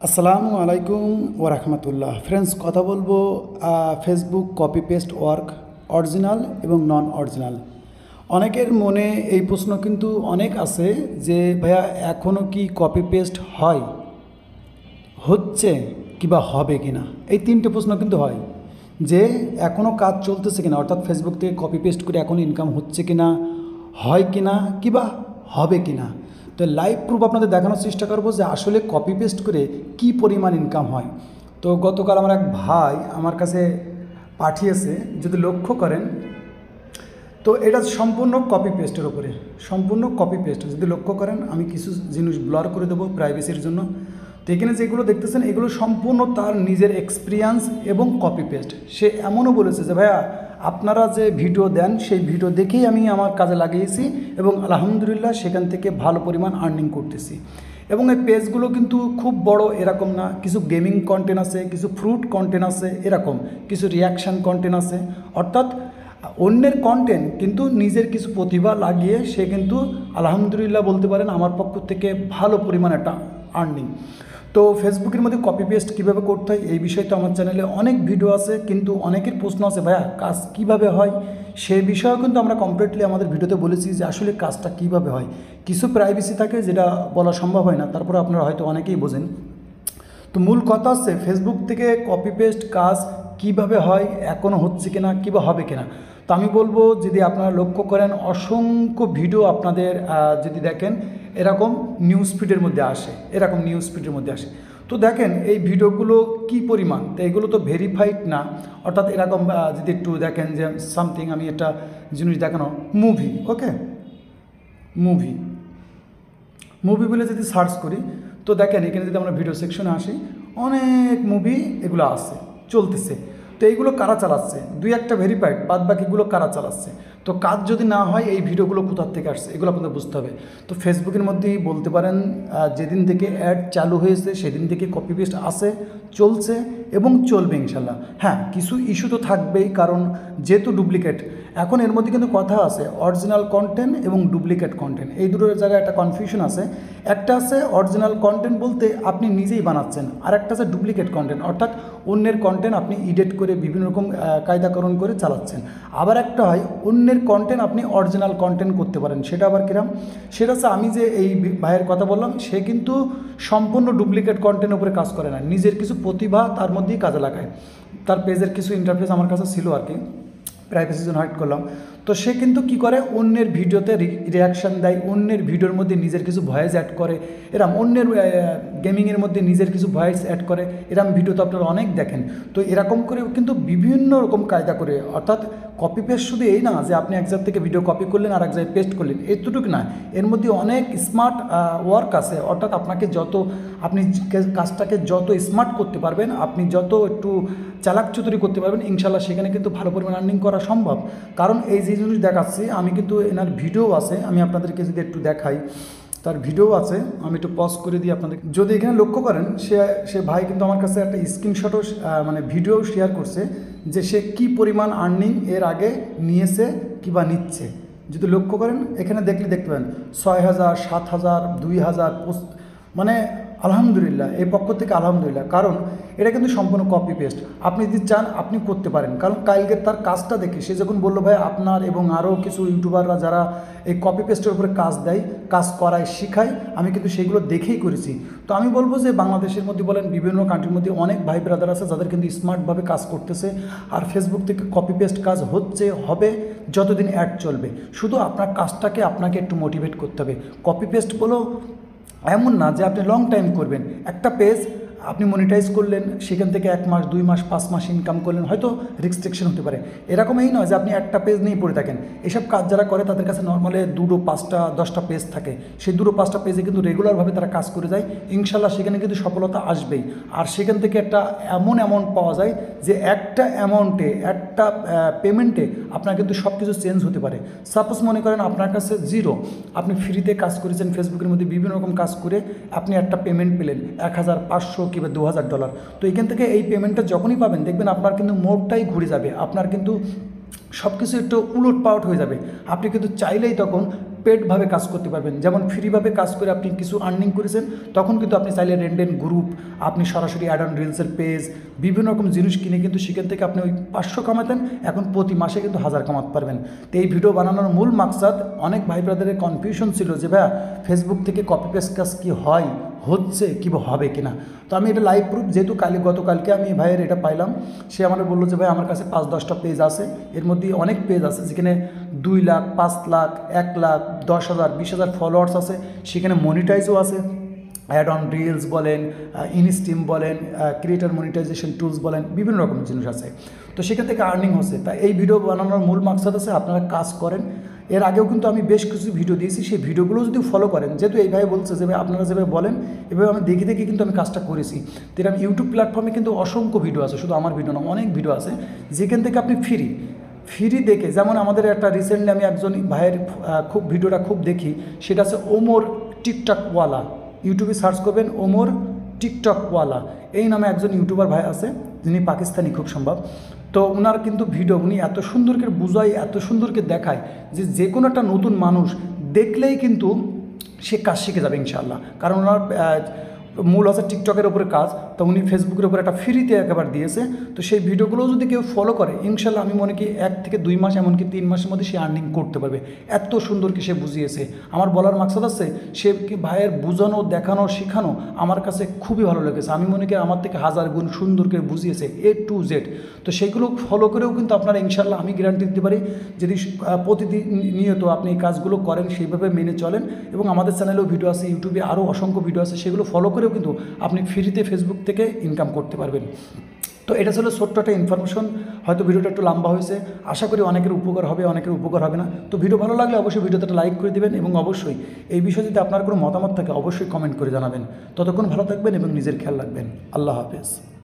আসসালামু আলাইকুম ওরহমতুল্লাহ। ফ্রেন্ডস, কথা বলবো Facebook copy paste work original এবং নন অরিজিনাল। অনেকের মনে এই প্রশ্ন কিন্তু অনেক আছে যে ভাইয়া এখনও কি কপি পেস্ট হয়, হচ্ছে কিবা হবে কিনা। এই তিনটে প্রশ্ন কিন্তু হয় যে এখনও কাজ চলতেছে কিনা, অর্থাৎ ফেসবুক থেকে কপি পেস্ট করে এখনও ইনকাম হচ্ছে কিনা, হয় কিনা, কিবা হবে কিনা। তো লাইভ প্রুফ আপনাদের দেখানোর চেষ্টা করবো যে আসলে কপি পেস্ট করে কি পরিমাণ ইনকাম হয়। তো গতকাল আমার এক ভাই আমার কাছে পাঠিয়েছে, যদি লক্ষ্য করেন তো এটা সম্পূর্ণ কপি পেস্টের ওপরে, সম্পূর্ণ কপি পেস্ট। যদি লক্ষ্য করেন আমি কিছু জিনিস ব্লার করে দেবো প্রাইভেসির জন্য। তো এখানে যেগুলো দেখতেছেন এগুলো সম্পূর্ণ তার নিজের এক্সপিরিয়েন্স এবং কপি পেস্ট। সে এমনও বলেছে যে ভাইয়া আপনারা যে ভিডিও দেন সেই ভিডিও দেখেই আমি আমার কাজে লাগিয়েছি এবং আলহামদুলিল্লাহ সেখান থেকে ভালো পরিমাণ আর্নিং করতেছি। এবং এই পেজগুলো কিন্তু খুব বড় এরকম না, কিছু গেমিং কন্টেন্ট আছে, কিছু ফ্রুট কন্টেন্ট আছে, এরকম কিছু রিয়াকশান কন্টেন্ট আছে। অর্থাৎ অন্যের কন্টেন্ট কিন্তু নিজের কিছু প্রতিভা লাগিয়ে সে কিন্তু আলহামদুলিল্লাহ বলতে পারেন আমার পক্ষ থেকে ভালো পরিমাণ একটা আর্নিং। তো ফেসবুকের মধ্যে কপি পেস্ট কীভাবে করতে হয় এই বিষয়ে তো আমার চ্যানেলে অনেক ভিডিও আছে, কিন্তু অনেকের প্রশ্ন আছে ভাইয়া কাজ কীভাবে হয়, সে বিষয়েও কিন্তু আমরা কমপ্লিটলি আমাদের ভিডিওতে বলেছি যে আসলে কাজটা কীভাবে হয়। কিছু প্রাইভেসি থাকে যেটা বলা সম্ভব হয় না, তারপরে আপনারা হয়তো অনেকেই বোঝেন। তো মূল কথা হচ্ছে ফেসবুক থেকে কপি পেস্ট কাজ কিভাবে হয়, এখনও হচ্ছে কিনা, কিবা হবে কিনা। তো আমি বলবো যদি আপনারা লক্ষ্য করেন অসংখ্য ভিডিও আপনাদের যদি দেখেন এরকম নিউজ ফিডের মধ্যে আসে, এরকম নিউজ ফিডের মধ্যে আসে। তো দেখেন এই ভিডিওগুলো কি পরিমাণ, তো এগুলো তো ভেরিফাইড না। অর্থাৎ এরকম যদি একটু দেখেন যে সামথিং, আমি একটা জিনিস দেখানো মুভি, ওকে, মুভি বলে যদি সার্চ করি তো দেখেন এখানে যদি আমরা ভিডিও সেকশনে আসি অনেক মুভি এগুলো আছে, চলতেছে। তো এইগুলো কারা চালাচ্ছে, দুই একটা ভেরিফাইড, বাদ বাকিগুলো কারা চালাচ্ছে। তো কাজ যদি না হয় এই ভিডিওগুলো কোথার থেকে আসছে এগুলো আপনাদের বুঝতে হবে। তো ফেসবুকের মধ্যেই বলতে পারেন যেদিন থেকে অ্যাড চালু হয়েছে সেদিন থেকে কপি পেস্ট আসে, চলছে এবং চলবে ইনশাল্লাহ। হ্যাঁ, কিছু ইস্যু তো থাকবেই, কারণ যেহেতু ডুপ্লিকেট। এখন এর মধ্যে কিন্তু কথা আছে অরিজিনাল কন্টেন্ট এবং ডুপ্লিকেট কন্টেন্ট, এই দুটোর জায়গায় একটা কনফিউশন আছে। একটা আছে অরিজিনাল কন্টেন্ট বলতে আপনি নিজেই বানাচ্ছেন, আর একটা আছে ডুপ্লিকেট কন্টেন্ট, অর্থাৎ অন্যের কন্টেন্ট আপনি এডিট করে বিভিন্ন রকম কায়দাকরণ করে চালাচ্ছেন। আবার একটা হয় অন্যের কন্টেন্ট আপনি অরিজিনাল কন্টেন্ট করতে পারেন, সেটা আবার কিরম, সেটা হচ্ছে আমি যে এই ভাইয়ের কথা বললাম সে কিন্তু সম্পূর্ণ ডুপ্লিকেট কন্টেন্টের উপরে কাজ করে না, নিজের কিছু প্রতিভা তার মধ্যেই কাজে লাগায়। তার পেজের কিছু ইন্টারফেস আমার কাছে ছিল আর কি, প্রাইভেসির জন্য হাইড করলাম। তো সে কিন্তু কি করে অন্যের ভিডিওতে রিয়াকশান দেয়, অন্যের ভিডিওর মধ্যে নিজের কিছু ভয়েস অ্যাড করে, এরম অন্যের গেমিংয়ের মধ্যে নিজের কিছু ভয়েস অ্যাড করে, এরম ভিডিও তো আপনারা অনেক দেখেন। তো এরকম করে কিন্তু বিভিন্ন রকম কায়দা করে, অর্থাৎ কপি পেস্ট শুধু এই না যে আপনি এক জায়গা থেকে ভিডিও কপি করলেন আর এক জায়গায় পেস্ট করলেন, এতটুকু না, এর মধ্যে অনেক স্মার্ট ওয়ার্ক আছে। অর্থাৎ আপনাকে যত আপনি কাজটাকে যত স্মার্ট করতে পারবেন, আপনি যত একটু চালাক চতুরি করতে পারবেন ইনশাল্লাহ সেখানে কিন্তু ভালো পরিমাণ আর্নিং করা সম্ভব। কারণ এই যে জিনিস দেখাচ্ছি আমি কিন্তু এনার ভিডিও আছে, আমি আপনাদেরকে যদি একটু দেখাই, তার ভিডিও আছে, আমি একটু পজ করে দিই আপনাদের। যদি এখানে লক্ষ্য করেন সে ভাই কিন্তু আমার কাছে একটা স্ক্রিনশটও মানে ভিডিও শেয়ার করছে যে সে কি পরিমাণ আর্নিং এর আগে নিয়েছে কিংবা নিচ্ছে। যদি লক্ষ্য করেন এখানে দেখলে দেখতে পাবেন 6,000, 7,000, 2,000, মানে আলহামদুলিল্লাহ, এই পক্ষ থেকে আলহামদুলিল্লাহ। কারণ এটা কিন্তু সম্পূর্ণ কপি পেস্ট, আপনি যদি চান আপনি করতে পারেন। কারণ কালকে তার কাজটা দেখে সে যখন বললো ভাই আপনার এবং আরও কিছু ইউটিউবাররা যারা এই কপি পেস্টের উপরে কাজ দেয়, কাজ করায়, শেখায়, আমি কিন্তু সেগুলো দেখেই করেছি। তো আমি বলবো যে বাংলাদেশের মধ্যে বলেন বিভিন্ন কান্ট্রির মধ্যে অনেক ভাই ব্রাদার আছে যাদের কিন্তু স্মার্টভাবে কাজ করতেছে, আর ফেসবুক থেকে কপি পেস্ট কাজ হচ্ছে, হবে যতদিন অ্যাড চলবে। শুধু আপনার কাজটাকে আপনাকে একটু মোটিভেট করতে হবে। কপি পেস্ট বলো এমন না যে আপনি লং টাইম করবেন, একটা পেজ আপনি মনিটাইজ করলেন, সেখান থেকে 1 মাস, 2 মাস, 5 মাস ইনকাম করলেন, হয়তো রেস্ট্রিকশন হতে পারে। এরকম এই নয় যে আপনি একটা পেজ নিয়ে পড়ে থাকেন। এসব কাজ যারা করে তাদের কাছে নর্মালি 2, 5টা, 10টা পেজ থাকে, সেই 2, 5টা পেজে কিন্তু রেগুলারভাবে তারা কাজ করে যায়, ইনশাল্লাহ সেখানে কিন্তু সফলতা আসবেই। আর সেখান থেকে একটা এমন অ্যামাউন্ট পাওয়া যায় যে একটা অ্যামাউন্টে, একটা পেমেন্টে আপনার কিন্তু সব কিছু চেঞ্জ হতে পারে। সাপোজ মনে করেন আপনার কাছে 0, আপনি ফ্রিতে কাজ করেছেন ফেসবুকের মধ্যে বিভিন্ন রকম কাজ করে, আপনি একটা পেমেন্ট পেলেন 1,500 কিংবা $2,000। তো এখান থেকে এই পেমেন্টটা যখনই পাবেন দেখবেন আপনার কিন্তু মোড়টাই ঘুরে যাবে, আপনার কিন্তু সব কিছু একটু উলট পালট হয়ে যাবে। আপনি কিন্তু চাইলেই তখন পেডভাবে কাজ করতে পারবেন। যেমন ফ্রিভাবে কাজ করে আপনি কিছু আর্নিং করেছেন, তখন কিন্তু আপনি চাইলে রেন্ডেন গ্রুপ, আপনি সরাসরি অ্যাড অন রিলসের পেজ, বিভিন্ন রকম জিনিস কিনে কিন্তু সেখান থেকে আপনি ওই 500 কামাতেন, এখন প্রতি মাসে কিন্তু 1000 কামাতে পারবেন। তো এই ভিডিও বানানোর মূল মাকসাদ, অনেক ভাই ব্রাদারের কনফিউশন ছিল যে ভাইয়া ফেসবুক থেকে কপি পেস্ট কাজ কি হয়, হচ্ছে কি হবে কিনা। তো আমি এটা লাইভ প্রুফ, যেহেতু গতকালকে আমি ভাইয়ের এটা পাইলাম, সে আমাকে বললো যে ভাই আমার কাছে 5-10টা পেজ আছে, এর মধ্যে অনেক পেজ আছে যেখানে 2 লাখ, 5 লাখ, 1 লাখ, 10,000, 20,000 ফলোয়ার্স আছে, সেখানে মনিটাইজও আছে। অ্যাড অন রিলস বলেন, ইনস্টিম বলেন, ক্রিয়েটার মনিটাইজেশন টুলস বলেন, বিভিন্ন রকম জিনিস আছে। তো সেখান থেকে আর্নিং হচ্ছে। তাই এই ভিডিও বানানোর মূল মাকসাদ আছে আপনারা কাজ করেন। এর আগেও কিন্তু আমি বেশ কিছু ভিডিও দিয়েছি, সেই ভিডিওগুলো যদি ফলো করেন, যেহেতু এইভাবে বলছে যে ভাই আপনারা যেভাবে বলেন এভাবে আমি দেখে দেখে কিন্তু আমি কাজটা করেছি। তো এরকম ইউটিউব প্ল্যাটফর্মে কিন্তু অসংখ্য ভিডিও আছে, শুধু আমার ভিডিও না, অনেক ভিডিও আছে যেখান থেকে আপনি ফ্রি দেখে, যেমন আমাদের একটা রিসেন্টলি আমি একজন ভাইয়ের খুব ভিডিওটা খুব দেখি, সেটা আছে ওমর টিকটকওয়ালা। ইউটিউবে সার্চ করবেন ওমর টিকটকওয়ালা, এই নামে একজন ইউটিউবার ভাই আছে, যিনি পাকিস্তানি খুব সম্ভব। তো ওনার কিন্তু ভিডিও উনি এত সুন্দর করে বুঝায়, এত সুন্দর করে দেখায় যে কোনো একটা নতুন মানুষ দেখলেই কিন্তু সে কাজ শিখে যাবে ইনশাআল্লাহ। কারণ ওনার মূল আছে টিকটকের উপরে কাজ, তো উনি ফেসবুকের উপরে একটা ফ্রিতে একেবারে দিয়েছে। তো সেই ভিডিওগুলো যদি কেউ ফলো করে, ইনশাল্লাহ আমি মনে করি 1 থেকে 2 মাস, এমনকি 3 মাসের মধ্যে সে আর্নিং করতে পারবে। এত সুন্দর কি সে বুঝিয়েছে। আমার বলার মাকসাদ আছে, সে কি ভাইয়ের বুঝানো, দেখানো, শেখানো আমার কাছে খুবই ভালো লেগেছে। আমি মনে করি আমার থেকে 1000 গুণ সুন্দর করে বুঝিয়েছে A to Z। তো সেইগুলো ফলো করেও কিন্তু আপনারা ইনশাল্লাহ আমি গ্যারান্টি দিতে পারি, যদি প্রতিনিয়ত আপনি এই কাজগুলো করেন, সেইভাবে মেনে চলেন, এবং আমাদের চ্যানেলেও ভিডিও আছে, ইউটিউবে আরও অসংখ্য ভিডিও আছে, সেগুলো ফলো করেও কিন্তু আপনি ফ্রিতে ফেসবুক থেকে ইনকাম করতে পারবেন। তো এটা ছিল ছোট্ট একটা ইনফরমেশন। হয়তো ভিডিওটা একটু লম্বা হয়েছে, আশা করি অনেকের উপকার হবে, অনেকের উপকার হবে না। তো ভিডিও ভালো লাগলে অবশ্যই ভিডিওতে একটা লাইক করে দেবেন, এবং অবশ্যই এই বিষয়ে যদি আপনার কোনো মতামত থাকে অবশ্যই কমেন্ট করে জানাবেন। ততক্ষণ ভালো থাকবেন এবং নিজের খেয়াল রাখবেন। আল্লাহ হাফেজ।